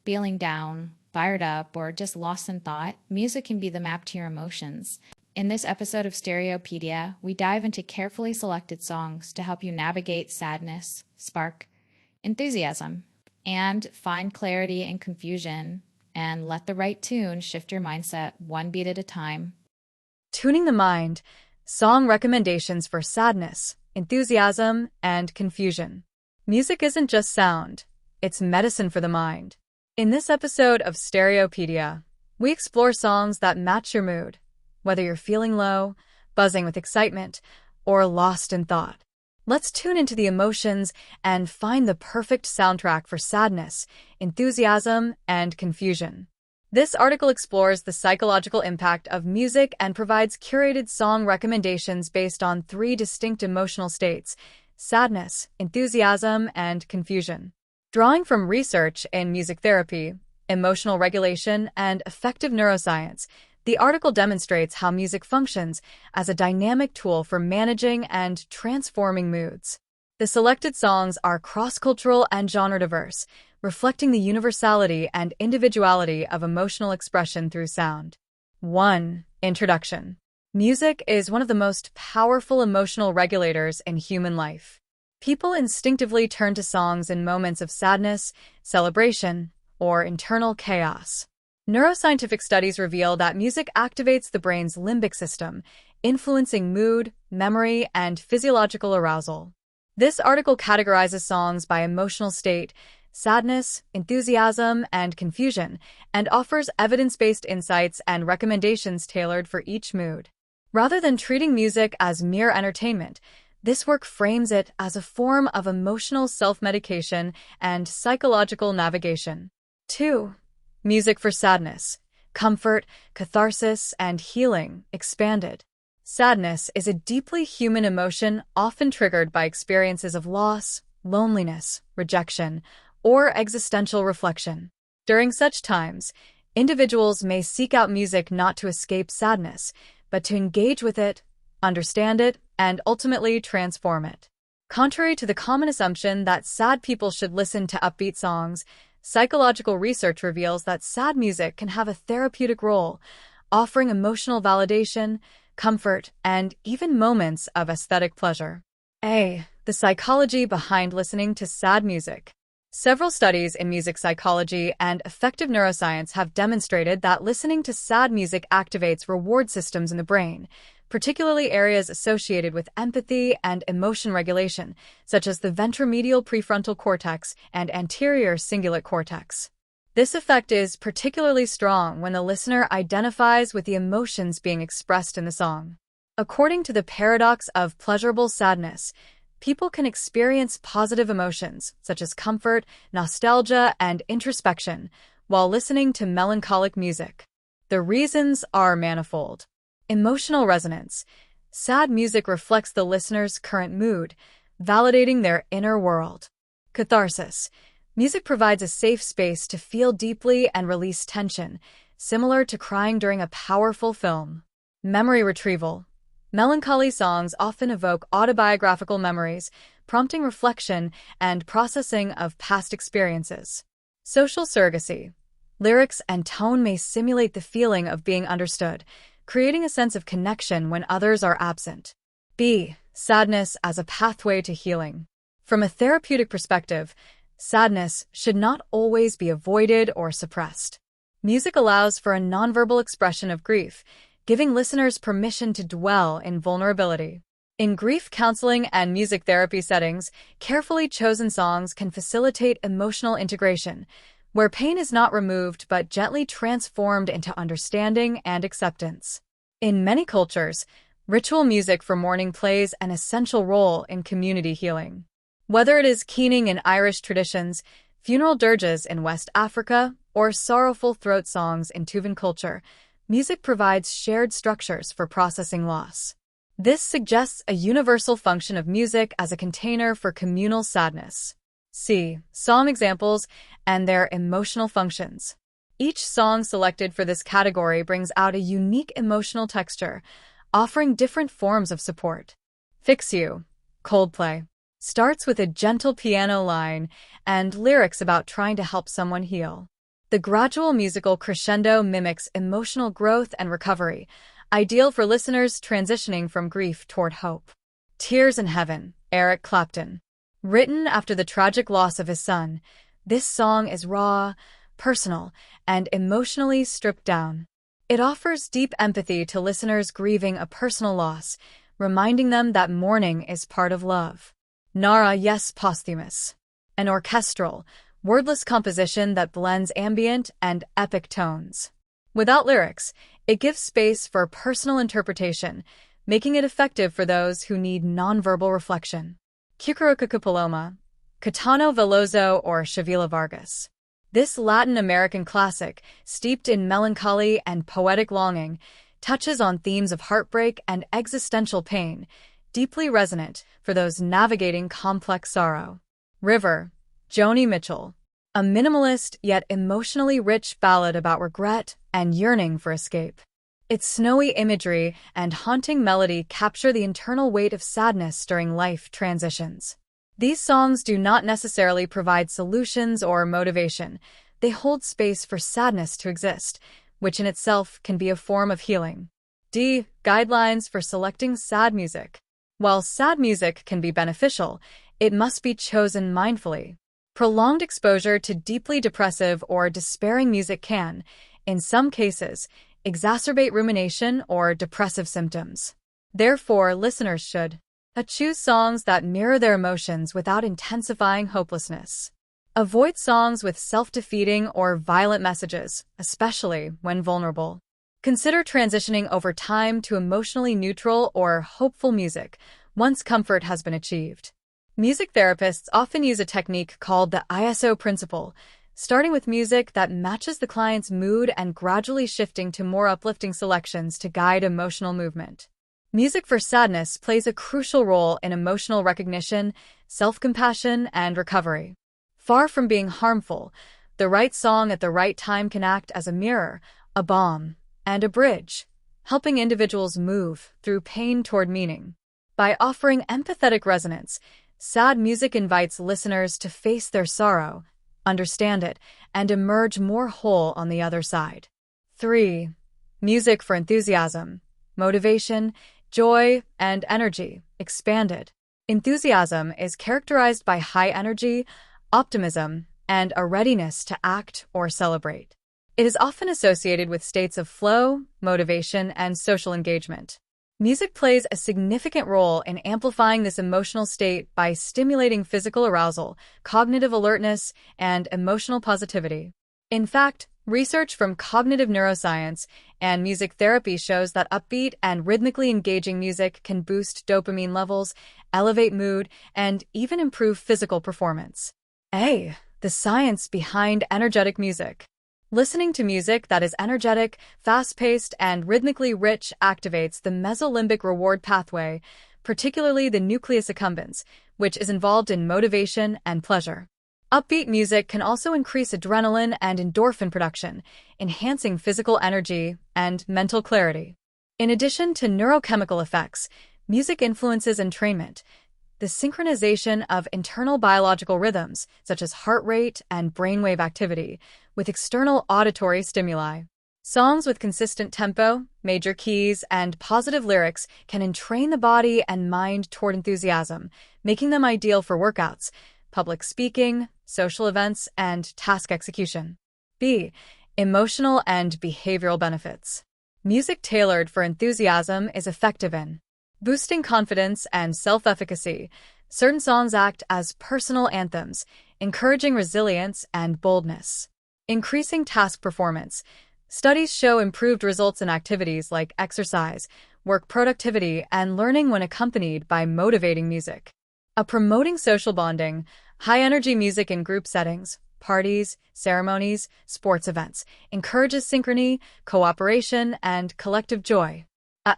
feeling down, fired up, or just lost in thought, music can be the map to your emotions. In this episode of Stereo Pedia, we dive into carefully selected songs to help you navigate sadness, spark enthusiasm, and find clarity in confusion, and let the right tune shift your mindset one beat at a time. Tuning the mind, song recommendations for sadness, enthusiasm, and confusion. Music isn't just sound, it's medicine for the mind. In this episode of Stereo Pedia, we explore songs that match your mood, whether you're feeling low, buzzing with excitement, or lost in thought. Let's tune into the emotions and find the perfect soundtrack for sadness, enthusiasm, and confusion. This article explores the psychological impact of music and provides curated song recommendations based on three distinct emotional states: sadness, enthusiasm, and confusion. Drawing from research in music therapy, emotional regulation, and affective neuroscience, the article demonstrates how music functions as a dynamic tool for managing and transforming moods. The selected songs are cross-cultural and genre-diverse, reflecting the universality and individuality of emotional expression through sound. 1. Introduction. Music is one of the most powerful emotional regulators in human life. People instinctively turn to songs in moments of sadness, celebration, or internal chaos. Neuroscientific studies reveal that music activates the brain's limbic system, influencing mood, memory, and physiological arousal. This article categorizes songs by emotional state, sadness, enthusiasm, and confusion, and offers evidence-based insights and recommendations tailored for each mood. Rather than treating music as mere entertainment, this work frames it as a form of emotional self-medication and psychological navigation. 2. Music for sadness, comfort, catharsis, and healing, expanded. Sadness is a deeply human emotion often triggered by experiences of loss, loneliness, rejection, or existential reflection. During such times, individuals may seek out music not to escape sadness, but to engage with it, understand it, and ultimately transform it. Contrary to the common assumption that sad people should listen to upbeat songs, psychological research reveals that sad music can have a therapeutic role, offering emotional validation, comfort, and even moments of aesthetic pleasure. A. The psychology behind listening to sad music. Several studies in music psychology and affective neuroscience have demonstrated that listening to sad music activates reward systems in the brain, particularly areas associated with empathy and emotion regulation, such as the ventromedial prefrontal cortex and anterior cingulate cortex. This effect is particularly strong when the listener identifies with the emotions being expressed in the song. According to the paradox of pleasurable sadness, people can experience positive emotions, such as comfort, nostalgia, and introspection, while listening to melancholic music. The reasons are manifold. Emotional resonance. Sad music reflects the listener's current mood, validating their inner world. Catharsis. Music provides a safe space to feel deeply and release tension, similar to crying during a powerful film. Memory retrieval. Melancholy songs often evoke autobiographical memories, prompting reflection and processing of past experiences. Social surrogacy. Lyrics and tone may simulate the feeling of being understood, creating a sense of connection when others are absent. B. Sadness as a pathway to healing. From a therapeutic perspective, sadness should not always be avoided or suppressed. Music allows for a nonverbal expression of grief, giving listeners permission to dwell in vulnerability. In grief counseling and music therapy settings, carefully chosen songs can facilitate emotional integration, where pain is not removed but gently transformed into understanding and acceptance. In many cultures, ritual music for mourning plays an essential role in community healing. Whether it is keening in Irish traditions, funeral dirges in West Africa, or sorrowful throat songs in Tuvan culture, music provides shared structures for processing loss. This suggests a universal function of music as a container for communal sadness. C. Song examples and their emotional functions. Each song selected for this category brings out a unique emotional texture, offering different forms of support. Fix You, Coldplay, starts with a gentle piano line and lyrics about trying to help someone heal. The gradual musical crescendo mimics emotional growth and recovery, ideal for listeners transitioning from grief toward hope. Tears in Heaven, Eric Clapton. Written after the tragic loss of his son, this song is raw, personal, and emotionally stripped down. It offers deep empathy to listeners grieving a personal loss, reminding them that mourning is part of love. Nara Yes Posthumous. An orchestral, wordless composition that blends ambient and epic tones. Without lyrics, it gives space for personal interpretation, making it effective for those who need nonverbal reflection. Cucurucucu Paloma, Caetano Veloso or Shavila Vargas. This Latin American classic, steeped in melancholy and poetic longing, touches on themes of heartbreak and existential pain, deeply resonant for those navigating complex sorrow. River, Joni Mitchell. A minimalist yet emotionally rich ballad about regret and yearning for escape. Its snowy imagery and haunting melody capture the internal weight of sadness during life transitions. These songs do not necessarily provide solutions or motivation. They hold space for sadness to exist, which in itself can be a form of healing. D. Guidelines for selecting sad music. While sad music can be beneficial, it must be chosen mindfully. Prolonged exposure to deeply depressive or despairing music can, in some cases, exacerbate rumination or depressive symptoms. Therefore, listeners should choose songs that mirror their emotions without intensifying hopelessness. Avoid songs with self-defeating or violent messages, especially when vulnerable. Consider transitioning over time to emotionally neutral or hopeful music once comfort has been achieved. Music therapists often use a technique called the ISO principle, starting with music that matches the client's mood and gradually shifting to more uplifting selections to guide emotional movement. Music for sadness plays a crucial role in emotional recognition, self-compassion, and recovery. Far from being harmful, the right song at the right time can act as a mirror, a balm, and a bridge, helping individuals move through pain toward meaning. By offering empathetic resonance, sad music invites listeners to face their sorrow, understand it, and emerge more whole on the other side. 3. Music for enthusiasm, motivation, joy, and energy, expanded. Enthusiasm is characterized by high energy, optimism, and a readiness to act or celebrate. It is often associated with states of flow, motivation, and social engagement. Music plays a significant role in amplifying this emotional state by stimulating physical arousal, cognitive alertness, and emotional positivity. In fact, research from cognitive neuroscience and music therapy shows that upbeat and rhythmically engaging music can boost dopamine levels, elevate mood, and even improve physical performance. A. The science behind energetic music. Listening to music that is energetic, fast-paced, and rhythmically rich activates the mesolimbic reward pathway, particularly the nucleus accumbens, which is involved in motivation and pleasure. Upbeat music can also increase adrenaline and endorphin production, enhancing physical energy and mental clarity. In addition to neurochemical effects, music influences entrainment, the synchronization of internal biological rhythms, such as heart rate and brainwave activity, with external auditory stimuli. Songs with consistent tempo, major keys, and positive lyrics can entrain the body and mind toward enthusiasm, making them ideal for workouts, public speaking, social events, and task execution. B. Emotional and behavioral benefits. Music tailored for enthusiasm is effective in boosting confidence and self-efficacy. Certain songs act as personal anthems, encouraging resilience and boldness. Increasing task performance. Studies show improved results in activities like exercise, work productivity, and learning when accompanied by motivating music. Promoting social bonding. High-energy music in group settings, parties, ceremonies, sports events, encourages synchrony, cooperation, and collective joy.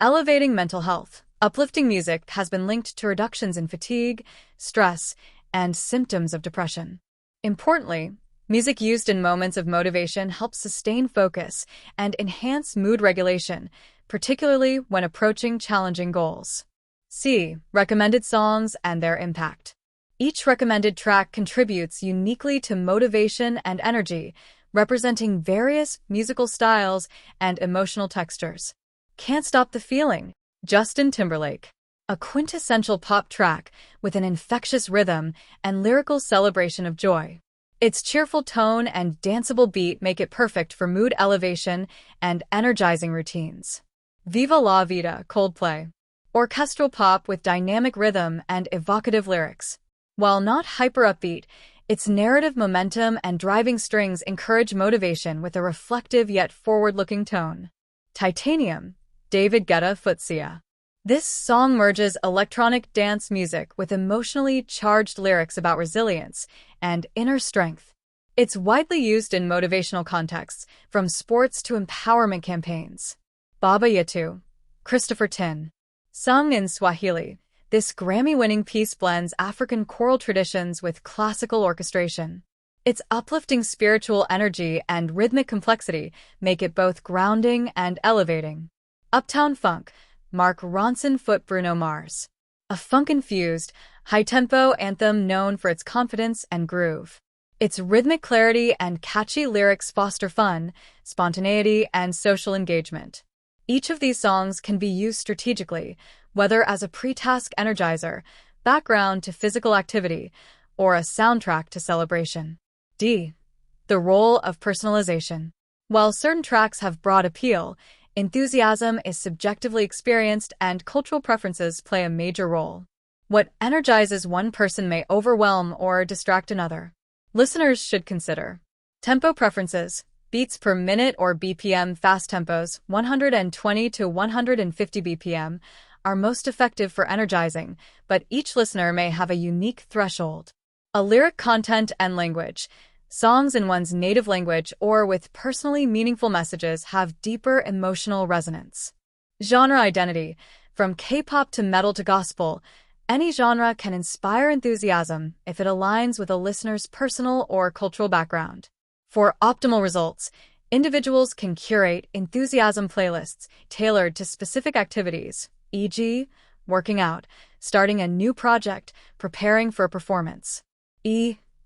Elevating mental health. Uplifting music has been linked to reductions in fatigue, stress, and symptoms of depression. Importantly, music used in moments of motivation helps sustain focus and enhance mood regulation, particularly when approaching challenging goals. C. Recommended songs and their impact. Each recommended track contributes uniquely to motivation and energy, representing various musical styles and emotional textures. Can't Stop the Feeling, Justin Timberlake. A quintessential pop track with an infectious rhythm and lyrical celebration of joy. Its cheerful tone and danceable beat make it perfect for mood elevation and energizing routines. Viva la Vida, Coldplay. Orchestral pop with dynamic rhythm and evocative lyrics. While not hyper-upbeat, its narrative momentum and driving strings encourage motivation with a reflective yet forward-looking tone. Titanium, David Guetta Futsia. This song merges electronic dance music with emotionally charged lyrics about resilience and inner strength. It's widely used in motivational contexts, from sports to empowerment campaigns. Baba Yetu, Christopher Tin. Sung in Swahili, this Grammy-winning piece blends African choral traditions with classical orchestration. Its uplifting spiritual energy and rhythmic complexity make it both grounding and elevating. Uptown Funk, Mark Ronson Foot Bruno Mars. A funk-infused, high-tempo anthem known for its confidence and groove. Its rhythmic clarity and catchy lyrics foster fun, spontaneity, and social engagement. Each of these songs can be used strategically, whether as a pre-task energizer, background to physical activity, or a soundtrack to celebration. D. The role of personalization. While certain tracks have broad appeal, enthusiasm is subjectively experienced and cultural preferences play a major role. What energizes one person may overwhelm or distract another. Listeners should consider tempo preferences, beats per minute or BPM. Fast tempos, 120 to 150 BPM, are most effective for energizing, but each listener may have a unique threshold. A lyric content and language. Songs in one's native language or with personally meaningful messages have deeper emotional resonance. Genre identity. From K-pop to metal to gospel, any genre can inspire enthusiasm if it aligns with a listener's personal or cultural background. For optimal results, individuals can curate enthusiasm playlists tailored to specific activities, e.g., working out, starting a new project, preparing for a performance.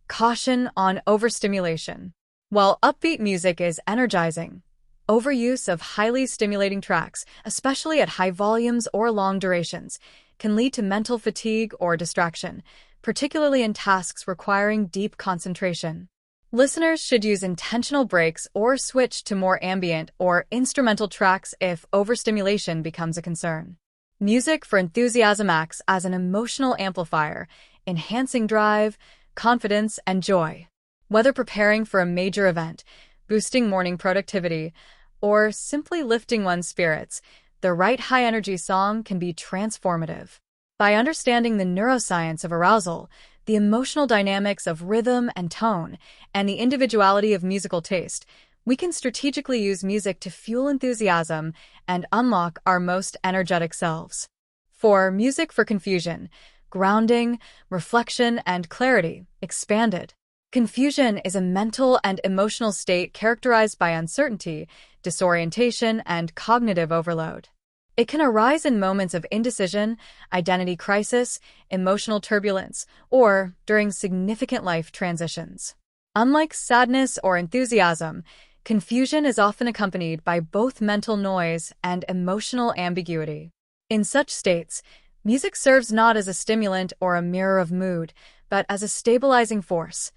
Caution on overstimulation. While upbeat music is energizing, overuse of highly stimulating tracks, especially at high volumes or long durations, can lead to mental fatigue or distraction, particularly in tasks requiring deep concentration. Listeners should use intentional breaks or switch to more ambient or instrumental tracks if overstimulation becomes a concern. Music for enthusiasm acts as an emotional amplifier, enhancing drive, confidence, and joy. Whether preparing for a major event, boosting morning productivity, or simply lifting one's spirits, the right high-energy song can be transformative. By understanding the neuroscience of arousal, the emotional dynamics of rhythm and tone, and the individuality of musical taste, we can strategically use music to fuel enthusiasm and unlock our most energetic selves. For music for confusion, grounding, reflection, and clarity, expanded. Confusion is a mental and emotional state characterized by uncertainty, disorientation, and cognitive overload. It can arise in moments of indecision, identity crisis, emotional turbulence, or during significant life transitions. Unlike sadness or enthusiasm, confusion is often accompanied by both mental noise and emotional ambiguity. In such states, music serves not as a stimulant or a mirror of mood, but as a stabilizing force,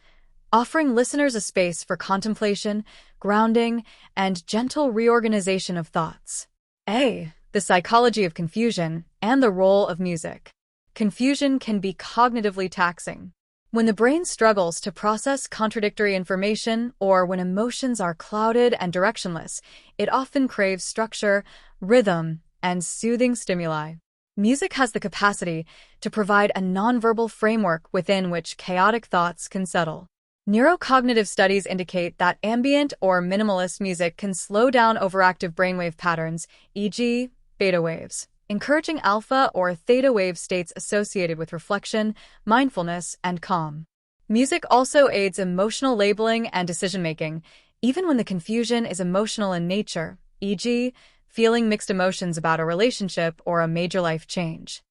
offering listeners a space for contemplation, grounding, and gentle reorganization of thoughts. The psychology of confusion and the role of music. Confusion can be cognitively taxing. When the brain struggles to process contradictory information or when emotions are clouded and directionless, it often craves structure, rhythm, and soothing stimuli. Music has the capacity to provide a nonverbal framework within which chaotic thoughts can settle. Neurocognitive studies indicate that ambient or minimalist music can slow down overactive brainwave patterns, e.g., beta waves, encouraging alpha or theta wave states associated with reflection, mindfulness, and calm. Music also aids emotional labeling and decision-making, even when the confusion is emotional in nature, e.g., feeling mixed emotions about a relationship or a major life change.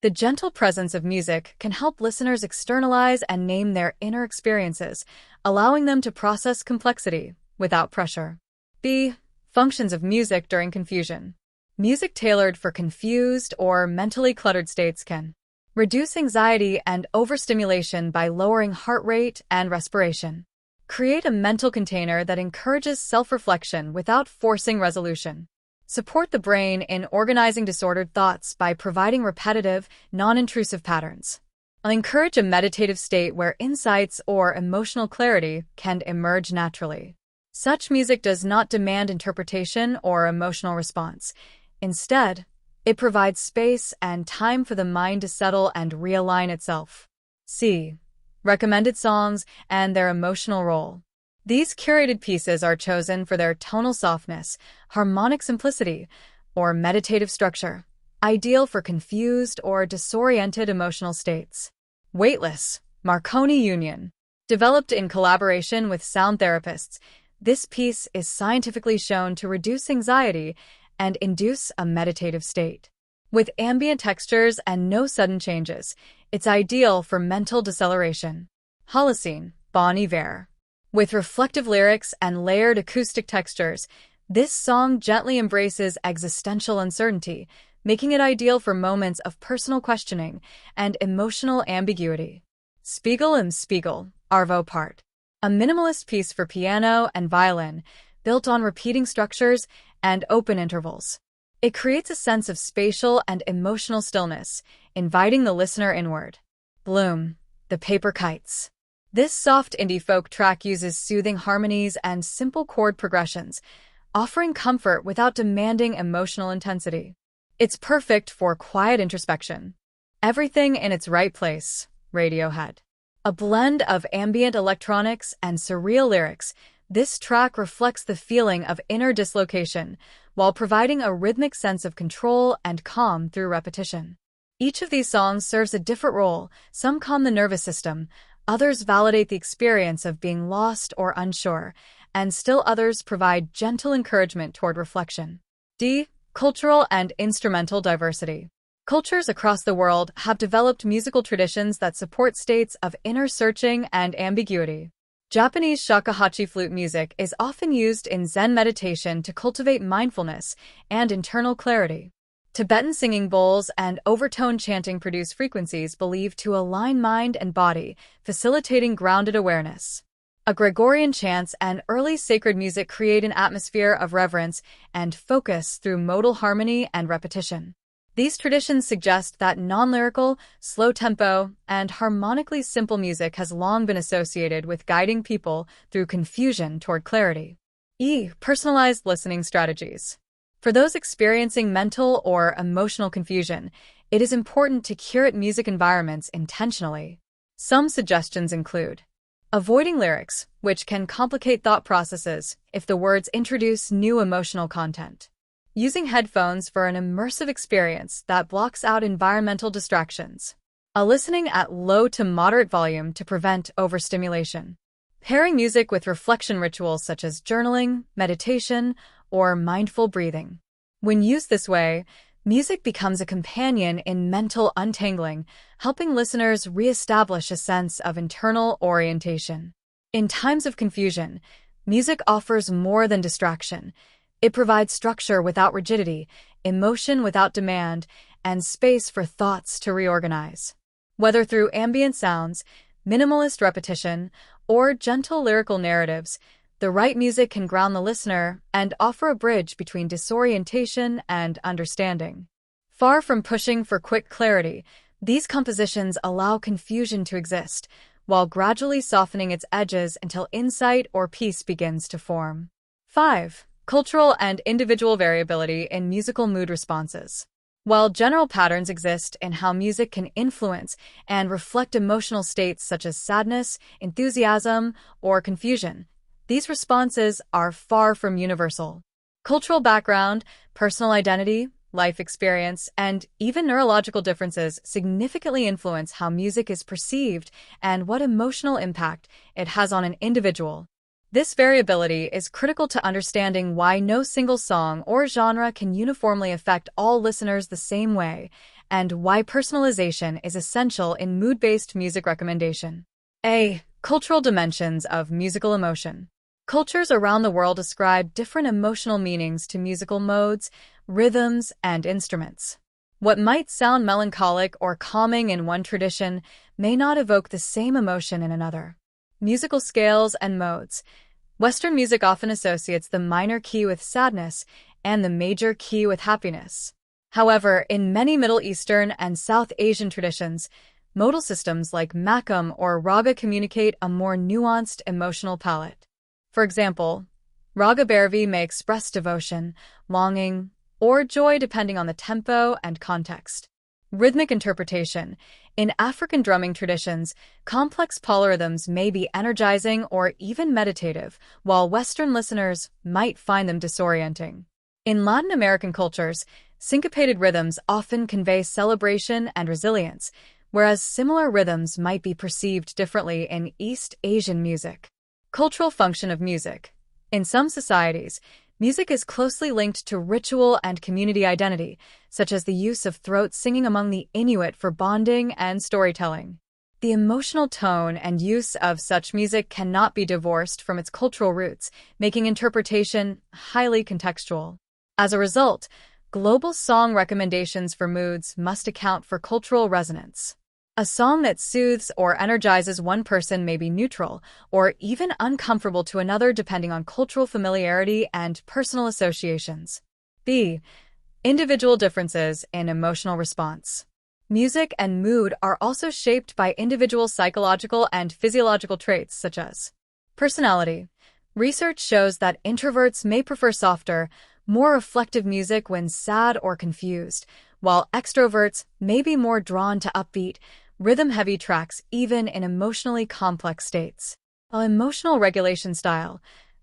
The gentle presence of music can help listeners externalize and name their inner experiences, allowing them to process complexity without pressure. B. Functions of music during confusion. Music tailored for confused or mentally cluttered states can reduce anxiety and overstimulation by lowering heart rate and respiration. Create a mental container that encourages self-reflection without forcing resolution. Support the brain in organizing disordered thoughts by providing repetitive, non-intrusive patterns. Encourage a meditative state where insights or emotional clarity can emerge naturally. Such music does not demand interpretation or emotional response. Instead, it provides space and time for the mind to settle and realign itself. C. Recommended songs and their emotional role. These curated pieces are chosen for their tonal softness, harmonic simplicity, or meditative structure, ideal for confused or disoriented emotional states. Weightless, Marconi Union. Developed in collaboration with sound therapists, this piece is scientifically shown to reduce anxiety and induce a meditative state. With ambient textures and no sudden changes, it's ideal for mental deceleration. Holocene, Bon Iver. With reflective lyrics and layered acoustic textures, this song gently embraces existential uncertainty, making it ideal for moments of personal questioning and emotional ambiguity. Spiegel im Spiegel, Arvo Part. A minimalist piece for piano and violin, built on repeating structures and open intervals. It creates a sense of spatial and emotional stillness, inviting the listener inward. Bloom, The Paper Kites. This soft indie folk track uses soothing harmonies and simple chord progressions, offering comfort without demanding emotional intensity. It's perfect for quiet introspection. Everything in its right place, Radiohead. A blend of ambient electronics and surreal lyrics, this track reflects the feeling of inner dislocation while providing a rhythmic sense of control and calm through repetition. Each of these songs serves a different role. Some calm the nervous system, others validate the experience of being lost or unsure, and still others provide gentle encouragement toward reflection. D. Cultural and instrumental diversity. Cultures across the world have developed musical traditions that support states of inner searching and ambiguity. Japanese shakuhachi flute music is often used in Zen meditation to cultivate mindfulness and internal clarity. Tibetan singing bowls and overtone chanting produce frequencies believed to align mind and body, facilitating grounded awareness. Gregorian chants and early sacred music create an atmosphere of reverence and focus through modal harmony and repetition. These traditions suggest that non-lyrical, slow-tempo, and harmonically simple music has long been associated with guiding people through confusion toward clarity. E. Personalized listening strategies. For those experiencing mental or emotional confusion, it is important to curate music environments intentionally. Some suggestions include avoiding lyrics, which can complicate thought processes if the words introduce new emotional content. Using headphones for an immersive experience that blocks out environmental distractions. Listening at low to moderate volume to prevent overstimulation. Pairing music with reflection rituals such as journaling, meditation, or mindful breathing. When used this way, music becomes a companion in mental untangling, helping listeners reestablish a sense of internal orientation. In times of confusion, music offers more than distraction. It provides structure without rigidity, emotion without demand, and space for thoughts to reorganize. Whether through ambient sounds, minimalist repetition, or gentle lyrical narratives, the right music can ground the listener and offer a bridge between disorientation and understanding. Far from pushing for quick clarity, these compositions allow confusion to exist, while gradually softening its edges until insight or peace begins to form. 5. Cultural and individual variability in musical mood responses. While general patterns exist in how music can influence and reflect emotional states such as sadness, enthusiasm, or confusion, these responses are far from universal. Cultural background, personal identity, life experience, and even neurological differences significantly influence how music is perceived and what emotional impact it has on an individual. This variability is critical to understanding why no single song or genre can uniformly affect all listeners the same way, and why personalization is essential in mood-based music recommendation. A. Cultural dimensions of musical emotion. Cultures around the world ascribe different emotional meanings to musical modes, rhythms, and instruments. What might sound melancholic or calming in one tradition may not evoke the same emotion in another. Musical scales and modes. Western music often associates the minor key with sadness and the major key with happiness. However, in many Middle Eastern and South Asian traditions, modal systems like makam or raga communicate a more nuanced emotional palette. For example, raga Bhairavi may express devotion, longing, or joy depending on the tempo and context. Rhythmic interpretation. In African drumming traditions, complex polyrhythms may be energizing or even meditative, while Western listeners might find them disorienting. In Latin American cultures, syncopated rhythms often convey celebration and resilience, whereas similar rhythms might be perceived differently in East Asian music. Cultural function of music. In some societies, music is closely linked to ritual and community identity, such as the use of throat singing among the Inuit for bonding and storytelling. The emotional tone and use of such music cannot be divorced from its cultural roots, making interpretation highly contextual. As a result, global song recommendations for moods must account for cultural resonance. A song that soothes or energizes one person may be neutral or even uncomfortable to another depending on cultural familiarity and personal associations. B. Individual differences in emotional response. Music and mood are also shaped by individual psychological and physiological traits such as personality. Research shows that introverts may prefer softer, more reflective music when sad or confused, while extroverts may be more drawn to upbeat, rhythm-heavy tracks even in emotionally complex states. Emotional regulation style.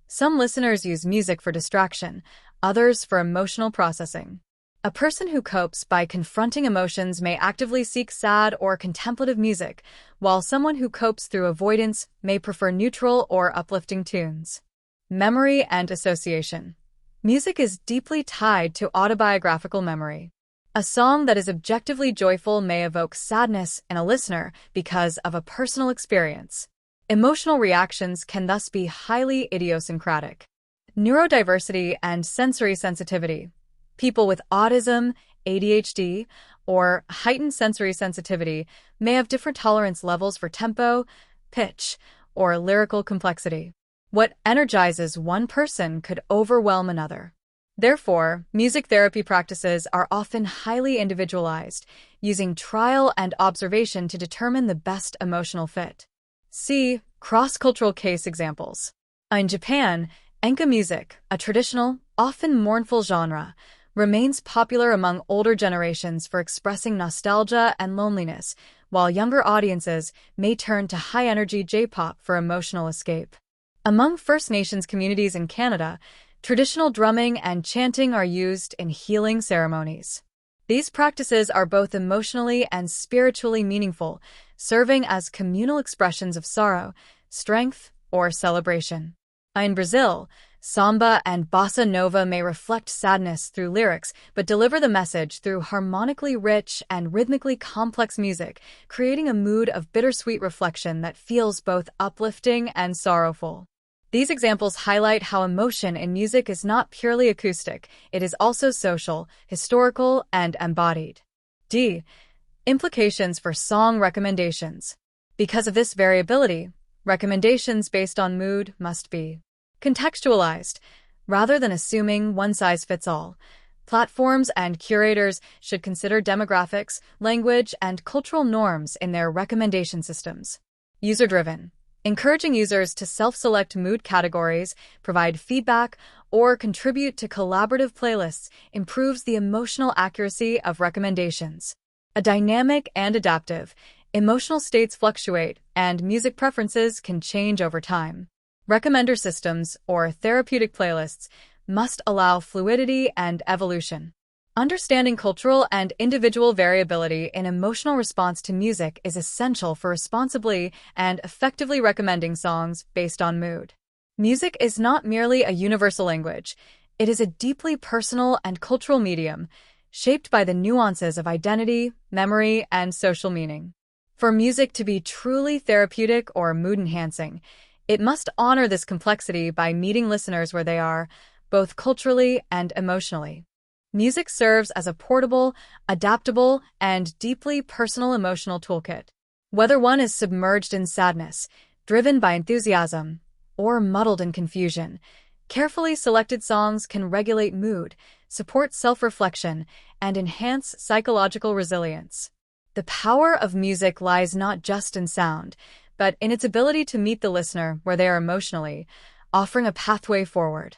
Some listeners use music for distraction, others for emotional processing. A person who copes by confronting emotions may actively seek sad or contemplative music, while someone who copes through avoidance may prefer neutral or uplifting tunes. Memory and association. Music is deeply tied to autobiographical memory. A song that is objectively joyful may evoke sadness in a listener because of a personal experience. Emotional reactions can thus be highly idiosyncratic. Neurodiversity and sensory sensitivity. People with autism, ADHD, or heightened sensory sensitivity may have different tolerance levels for tempo, pitch, or lyrical complexity. What energizes one person could overwhelm another. Therefore, music therapy practices are often highly individualized, using trial and observation to determine the best emotional fit. See cross-cultural case examples. In Japan, enka music, a traditional, often mournful genre, remains popular among older generations for expressing nostalgia and loneliness, while younger audiences may turn to high-energy J-pop for emotional escape. Among First Nations communities in Canada, traditional drumming and chanting are used in healing ceremonies. These practices are both emotionally and spiritually meaningful, serving as communal expressions of sorrow, strength, or celebration. In Brazil, samba and bossa nova may reflect sadness through lyrics, but deliver the message through harmonically rich and rhythmically complex music, creating a mood of bittersweet reflection that feels both uplifting and sorrowful. These examples highlight how emotion in music is not purely acoustic, it is also social, historical, and embodied. D. Implications for song recommendations. Because of this variability, recommendations based on mood must be contextualized. Rather than assuming one size fits all, platforms and curators should consider demographics, language, and cultural norms in their recommendation systems. User-driven. Encouraging users to self-select mood categories, provide feedback, or contribute to collaborative playlists improves the emotional accuracy of recommendations. A dynamic and adaptive, emotional states fluctuate, and music preferences can change over time. Recommender systems, or therapeutic playlists, must allow fluidity and evolution. Understanding cultural and individual variability in emotional response to music is essential for responsibly and effectively recommending songs based on mood. Music is not merely a universal language, it is a deeply personal and cultural medium, shaped by the nuances of identity, memory, and social meaning. For music to be truly therapeutic or mood-enhancing, It must honor this complexity by meeting listeners where they are, both culturally and emotionally. Music serves as a portable, adaptable, and deeply personal emotional toolkit. Whether one is submerged in sadness, driven by enthusiasm, or muddled in confusion, carefully selected songs can regulate mood, support self-reflection, and enhance psychological resilience. The power of music lies not just in sound, but in its ability to meet the listener where they are emotionally, offering a pathway forward.